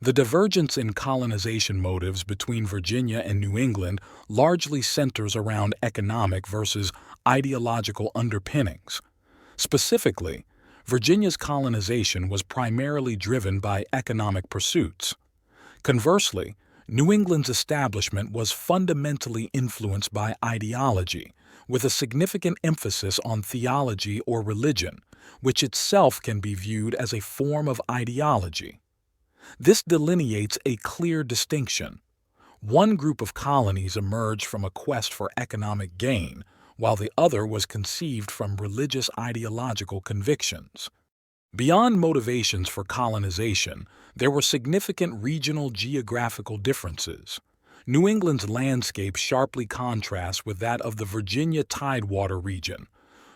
The divergence in colonization motives between Virginia and New England largely centers around economic versus ideological underpinnings. Specifically, Virginia's colonization was primarily driven by economic pursuits. Conversely, New England's establishment was fundamentally influenced by ideology, with a significant emphasis on theology or religion, which itself can be viewed as a form of ideology. This delineates a clear distinction. One group of colonies emerged from a quest for economic gain, while the other was conceived from religious ideological convictions. Beyond motivations for colonization, there were significant regional geographical differences. New England's landscape sharply contrasts with that of the Virginia Tidewater region.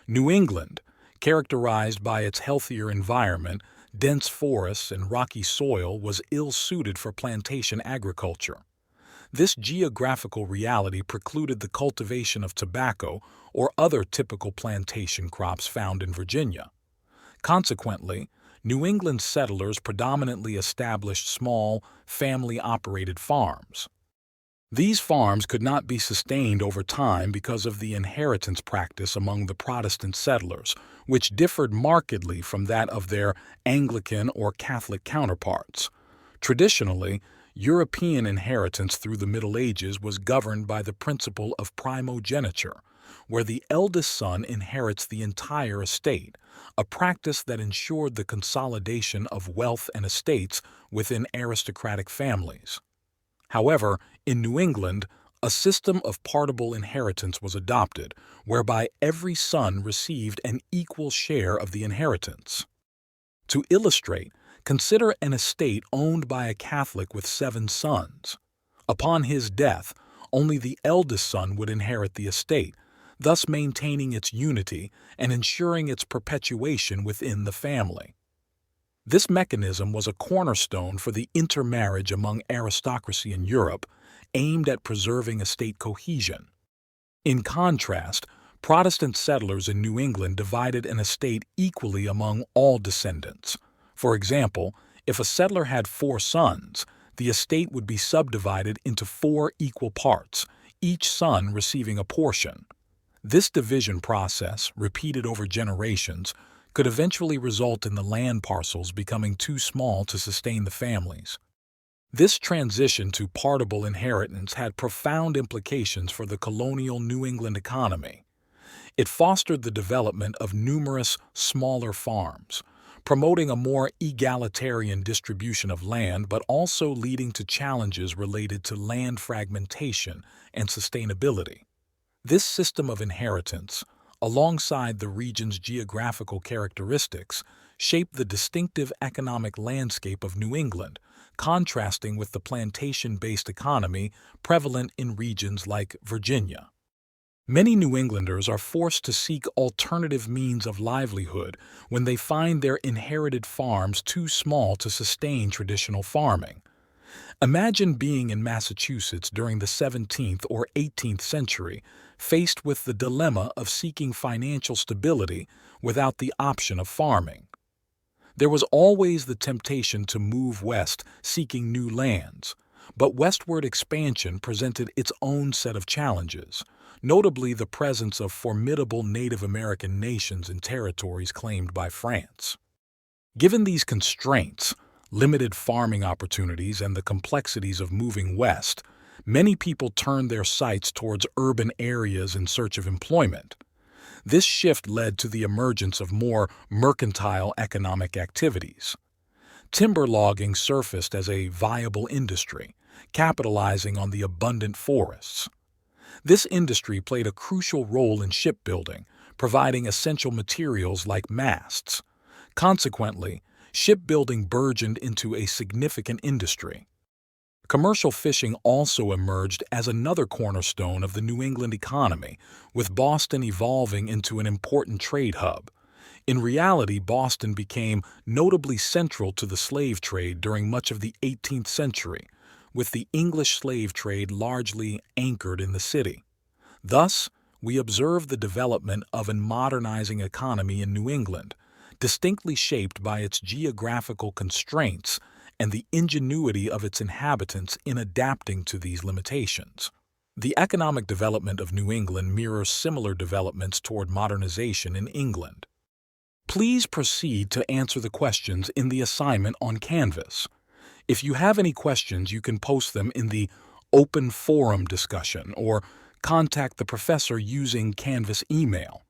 New England, characterized by its healthier environment, dense forests, and rocky soil, was ill-suited for plantation agriculture. This geographical reality precluded the cultivation of tobacco or other typical plantation crops found in Virginia. Consequently, New England settlers predominantly established small, family-operated farms. These farms could not be sustained over time because of the inheritance practice among the Protestant settlers, which differed markedly from that of their Anglican or Catholic counterparts. Traditionally, European inheritance through the Middle Ages was governed by the principle of primogeniture, where the eldest son inherits the entire estate, a practice that ensured the consolidation of wealth and estates within aristocratic families. However, in New England, a system of partible inheritance was adopted, whereby every son received an equal share of the inheritance. To illustrate, consider an estate owned by a Catholic with 7 sons. Upon his death, only the eldest son would inherit the estate, thus maintaining its unity and ensuring its perpetuation within the family. This mechanism was a cornerstone for the intermarriage among aristocracy in Europe, aimed at preserving estate cohesion. In contrast, Protestant settlers in New England divided an estate equally among all descendants. For example, if a settler had 4 sons, the estate would be subdivided into 4 equal parts, each son receiving a portion. This division process, repeated over generations, could eventually result in the land parcels becoming too small to sustain the families. This transition to partible inheritance had profound implications for the colonial New England economy. It fostered the development of numerous smaller farms, promoting a more egalitarian distribution of land but also leading to challenges related to land fragmentation and sustainability. This system of inheritance, alongside the region's geographical characteristics, shaped the distinctive economic landscape of New England, contrasting with the plantation-based economy prevalent in regions like Virginia. Many New Englanders are forced to seek alternative means of livelihood when they find their inherited farms too small to sustain traditional farming. Imagine being in Massachusetts during the 17th or 18th century, faced with the dilemma of seeking financial stability without the option of farming. There was always the temptation to move west seeking new lands, but westward expansion presented its own set of challenges, notably the presence of formidable Native American nations in territories claimed by France. Given these constraints, limited farming opportunities, and the complexities of moving west, many people turned their sights towards urban areas in search of employment. This shift led to the emergence of more mercantile economic activities. Timber logging surfaced as a viable industry, capitalizing on the abundant forests. This industry played a crucial role in shipbuilding, providing essential materials like masts. Consequently, shipbuilding burgeoned into a significant industry. Commercial fishing also emerged as another cornerstone of the New England economy, with Boston evolving into an important trade hub. In reality, Boston became notably central to the slave trade during much of the 18th century, with the English slave trade largely anchored in the city. Thus, we observe the development of a modernizing economy in New England, distinctly shaped by its geographical constraints and the ingenuity of its inhabitants in adapting to these limitations. The economic development of New England mirrors similar developments toward modernization in England. Please proceed to answer the questions in the assignment on Canvas. If you have any questions, you can post them in the open forum discussion or contact the professor using Canvas email.